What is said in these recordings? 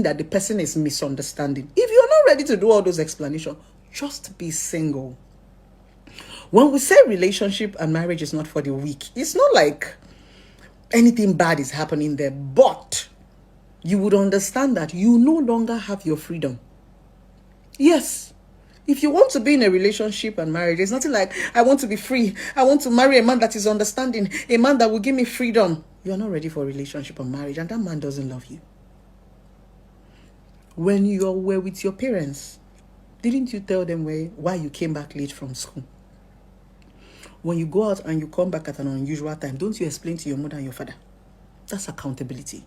that the person is misunderstanding. If you're not ready to do all those explanations, just be single. When we say relationship and marriage is not for the weak, it's not like anything bad is happening there, but you would understand that you no longer have your freedom. Yes, if you want to be in a relationship and marriage, it's nothing like, I want to be free. I want to marry a man that is understanding, a man that will give me freedom. You're not ready for a relationship or marriage, and that man doesn't love you. When you were with your parents, didn't you tell them why you came back late from school? When you go out and you come back at an unusual time, don't you explain to your mother and your father? That's accountability.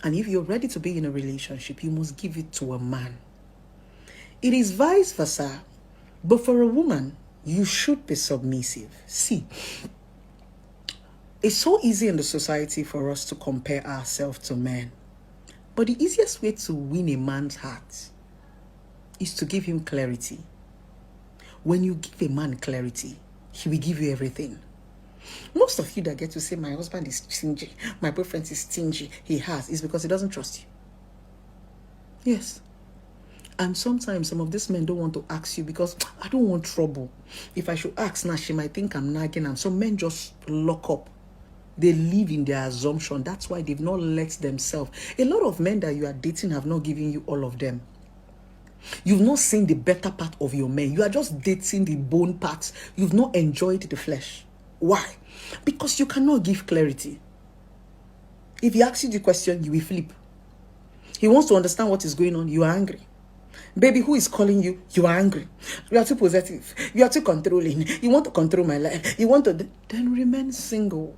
And if you're ready to be in a relationship, you must give it to a man. It is vice versa. But for a woman, you should be submissive. See, it's so easy in the society for us to compare ourselves to men. But the easiest way to win a man's heart is to give him clarity. When you give a man clarity, he will give you everything. Most of you that get to say, my husband is stingy, my boyfriend is stingy, is because he doesn't trust you. Yes. And sometimes some of these men don't want to ask you because I don't want trouble. If I should ask now, she might think I'm nagging. And some men just lock up. They live in their assumption. That's why they've not let themselves. A lot of men that you are dating have not given you all of them. You've not seen the better part of your men. You are just dating the bone parts. You've not enjoyed the flesh. Why? Because you cannot give clarity. If he asks you the question, you will flip. He wants to understand what is going on. You are angry. Baby, who is calling you? You are angry. You are too possessive. You are too controlling. You want to control my life. You want to... Then remain single.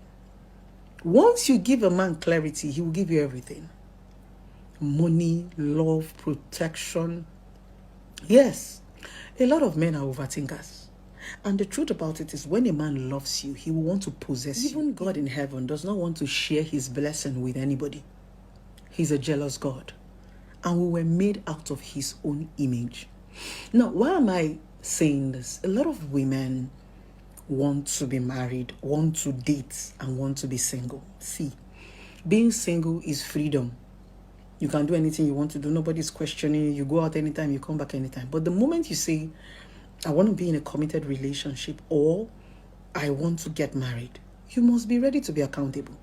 Once you give a man clarity, he will give you everything. Money, love, protection. Yes, a lot of men are overthinkers. And the truth about it is when a man loves you, he will want to possess you. Even God in heaven does not want to share his blessing with anybody. He's a jealous God. And we were made out of his own image. Now, why am I saying this? A lot of women want to be married, want to date, and want to be single. See, being single is freedom. You can do anything you want to do. Nobody's questioning you. You go out anytime, you come back anytime. But the moment you say, I want to be in a committed relationship or I want to get married, you must be ready to be accountable.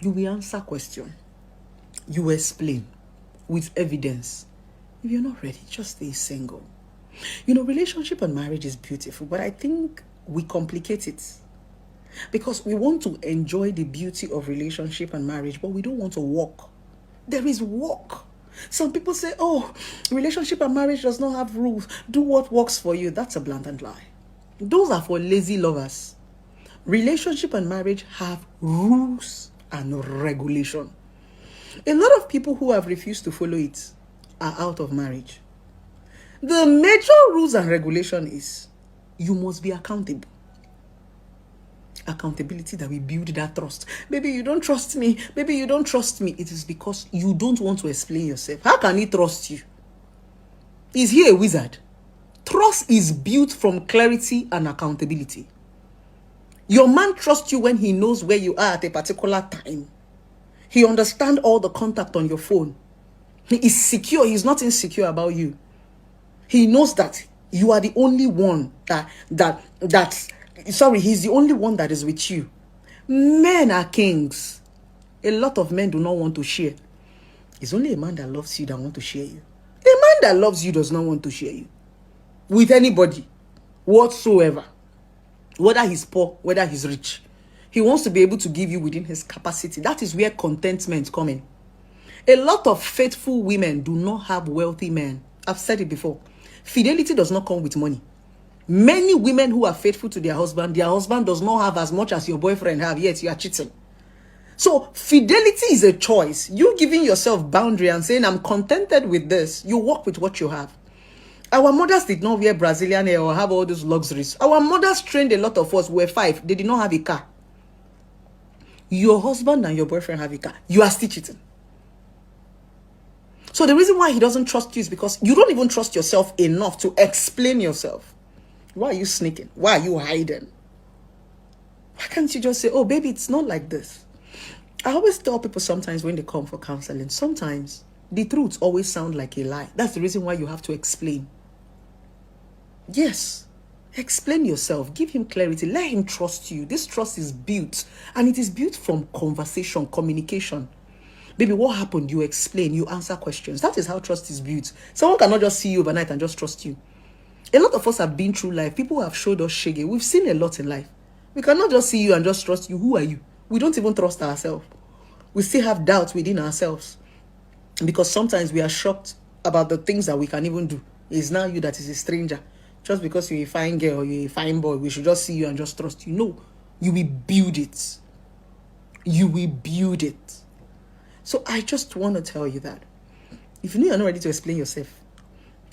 You will answer questions. You will explain with evidence. If you're not ready, just stay single. You know, relationship and marriage is beautiful, but I think we complicate it because we want to enjoy the beauty of relationship and marriage, but we don't want to walk. There is work. Some people say, oh, relationship and marriage does not have rules. Do what works for you. That's a blatant lie. Those are for lazy lovers. Relationship and marriage have rules and regulation. A lot of people who have refused to follow it are out of marriage. The major rules and regulation is you must be accountable. Accountability that will build that trust. Baby, you don't trust me. Baby, you don't trust me. It is because you don't want to explain yourself. How can he trust you? Is he a wizard? Trust is built from clarity and accountability. Your man trusts you when he knows where you are at a particular time. He understands all the contact on your phone. He is secure. He's not insecure about you. He knows that you are the only one he's the only one that is with you. Men are kings. A lot of men do not want to share. It's only a man that loves you that wants to share you. A man that loves you does not want to share you with anybody whatsoever. Whether he's poor, whether he's rich. He wants to be able to give you within his capacity. That is where contentment comes in. A lot of faithful women do not have wealthy men. I've said it before. Fidelity does not come with money. Many women who are faithful to their husband does not have as much as your boyfriend have, yet you are cheating. So fidelity is a choice. You giving yourself boundary and saying, I'm contented with this. You work with what you have. Our mothers did not wear Brazilian hair or have all those luxuries. Our mothers trained a lot of us. We were 5. They did not have a car. Your husband and your boyfriend have a car. You are still cheating. So the reason why he doesn't trust you is because you don't even trust yourself enough to explain yourself. Why are you sneaking? Why are you hiding? Why can't you just say, oh, baby, it's not like this? I always tell people sometimes when they come for counseling, sometimes the truth always sounds like a lie. That's the reason why you have to explain. Yes. Explain yourself. Give him clarity. Let him trust you. This trust is built. And it is built from conversation, communication. Baby, what happened? You explain. You answer questions. That is how trust is built. Someone cannot just see you overnight and just trust you. A lot of us have been through life. People have showed us shege. We've seen a lot in life. We cannot just see you and just trust you. Who are you? We don't even trust ourselves. We still have doubts within ourselves. Because sometimes we are shocked about the things that we can even do. It's now you that is a stranger. Just because you're a fine girl or you're a fine boy, we should just see you and just trust you. No, you will build it. You will build it. So I just want to tell you that if you know you're not ready to explain yourself,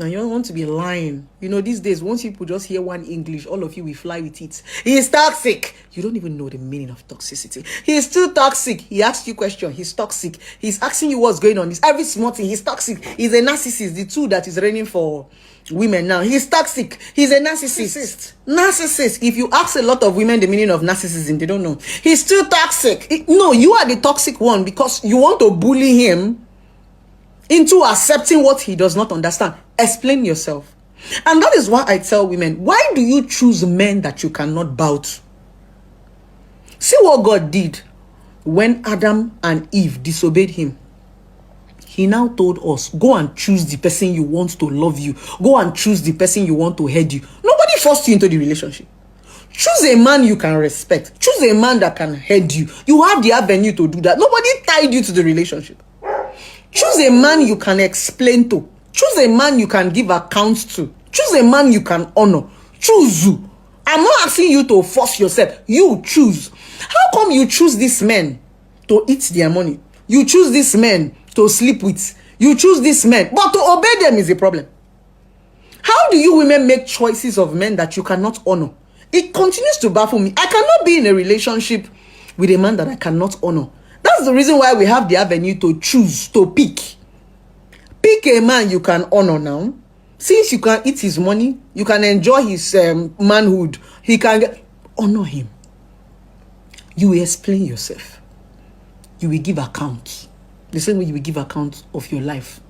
and you don't want to be lying, these days, once people just hear one English, all of you will fly with it. He is toxic. You don't even know the meaning of toxicity. He is too toxic. He asks you question. He's toxic. He's asking you what's going on. It's every small thing. He's toxic. He's a narcissist. The two that is reigning for women now. He's toxic. He's a narcissist. Narcissist. If you ask a lot of women the meaning of narcissism, they don't know. He's too toxic. No, you are the toxic one because you want to bully him into accepting what he does not understand. Explain yourself. And that is why I tell women, why do you choose men that you cannot bow to? See what God did when Adam and Eve disobeyed him. He now told us, go and choose the person you want to love you. Go and choose the person you want to head you. Nobody forced you into the relationship. Choose a man you can respect. Choose a man that can head you. You have the avenue to do that. Nobody tied you to the relationship. Choose a man you can explain to. Choose a man you can give accounts to. Choose a man you can honor. Choose you. I'm not asking you to force yourself. You choose. How come you choose this men to eat their money? You choose this men to sleep with. You choose this men, but to obey them is a problem. How do you women make choices of men that you cannot honor? It continues to baffle me. I cannot be in a relationship with a man that I cannot honor. That's the reason why we have the avenue to choose, to pick. Pick a man you can honor now. Since you can eat his money, you can enjoy his manhood. He can honor him. You will explain yourself. You will give account. The same way you will give account of your life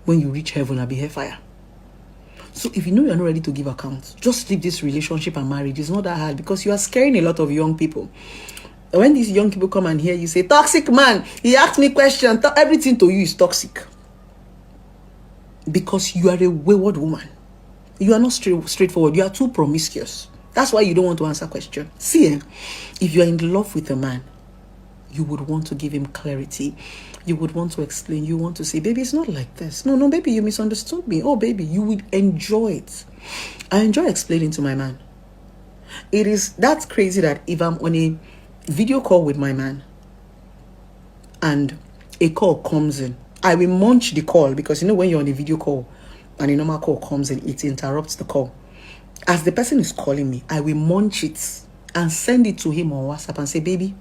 when you reach heaven and be hellfire. So if you know you're not ready to give account, just leave this relationship and marriage. It's not that hard because you are scaring a lot of young people. When these young people come and hear you say, toxic man, he asked me questions, everything to you is toxic. Because you are a wayward woman. You are not straightforward. You are too promiscuous. That's why you don't want to answer questions. See, if you are in love with a man, you would want to give him clarity. You would want to explain. You want to say, baby, it's not like this. No, baby, you misunderstood me. Oh, baby, you would enjoy it. I enjoy explaining to my man. That's crazy that if I'm on a video call with my man and a call comes in, I will munch the call because when you're on a video call and a normal call comes in, it interrupts the call. As the person is calling me, I will munch it and send it to him on WhatsApp and say, baby,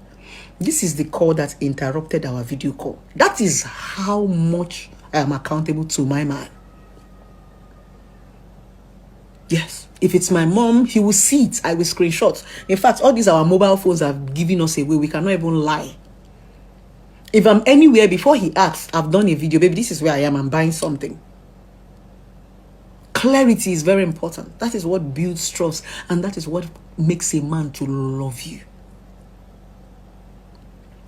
this is the call that interrupted our video call. That is how much I am accountable to my man. Yes. If it's my mom, he will see it. I will screenshot. In fact, all these our mobile phones have given us away. We cannot even lie. If I'm anywhere, before he asks, I've done a video. Baby, this is where I am. I'm buying something. Clarity is very important. That is what builds trust. And that is what makes a man to love you.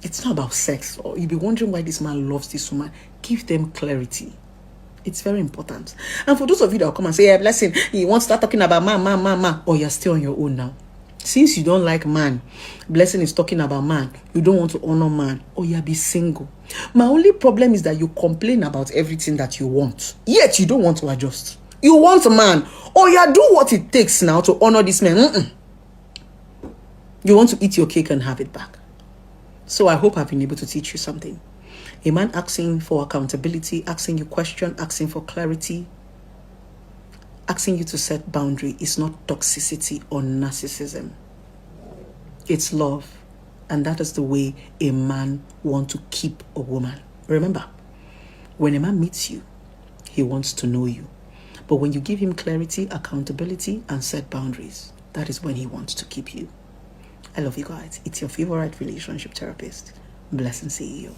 It's not about sex. Or you'll be wondering why this man loves this woman. Give them clarity. It's very important. And for those of you that will come and say, yeah, blessing, you want to start talking about man. Or you're still on your own now. Since you don't like man, blessing is talking about man. You don't want to honor man. Or you be single. My only problem is that you complain about everything that you want. Yet you don't want to adjust. You want a man. Or you do what it takes now to honor this man. You want to eat your cake and have it back. So I hope I've been able to teach you something. A man asking for accountability, asking you questions, asking for clarity, asking you to set boundary is not toxicity or narcissism. It's love. And that is the way a man wants to keep a woman. Remember, when a man meets you, he wants to know you. But when you give him clarity, accountability, and set boundaries, that is when he wants to keep you. I love you guys. It's your favorite relationship therapist, Blessing CEO.